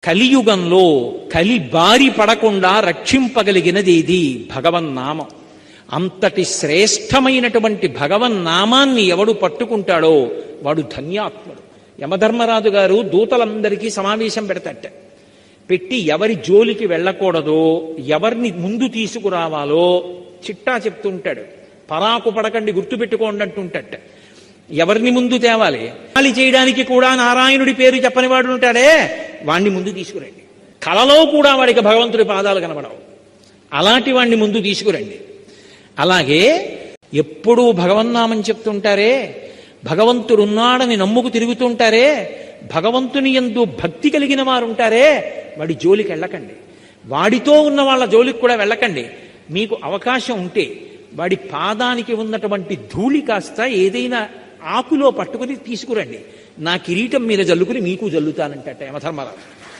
కలియుగంలో కలి బారి పడకుండా రక్షింపగలిగినది ఇది భగవన్నామం. అంతటి శ్రేష్టమైనటువంటి భగవన్నామాన్ని ఎవడు పట్టుకుంటాడో వాడు ధన్యాత్ముడు. యమధర్మరాజు గారు దూతలందరికీ సమావేశం పెడతాట. పెట్టి ఎవరి జోలికి వెళ్ళకూడదో, ఎవరిని ముందు తీసుకురావాలో చిట్టా చెప్తుంటాడు. పరాకు పడకండి, గుర్తుపెట్టుకోండి అంటుంటట. ఎవరిని ముందు తేవాలి, గాలి చేయడానికి కూడా నారాయణుడి పేరు చెప్పని వాడు ఉంటాడే, వాణ్ణి ముందు తీసుకురండి. కలలో కూడా వాడికి భగవంతుడి పాదాలు కనబడవు, అలాంటి వాణ్ణి ముందు తీసుకురండి. అలాగే ఎప్పుడూ భగవన్నామం చెప్తుంటారే, భగవంతుడున్నాడని నమ్ముకు తిరుగుతుంటారే, భగవంతుని యందు భక్తి కలిగిన వారు ఉంటారే, వాడి జోలికి వెళ్ళకండి. వాడితో ఉన్న వాళ్ళ జోలికి కూడా వెళ్ళకండి. మీకు అవకాశం ఉంటే వాడి పాదానికి ఉన్నటువంటి ధూళి కాస్త ఏదైనా ఆకులో పట్టుకుని తీసుకురండి, నా కిరీటం మీద జల్లుకుని మీకు జల్లుతానంట యమధర్మరాజు.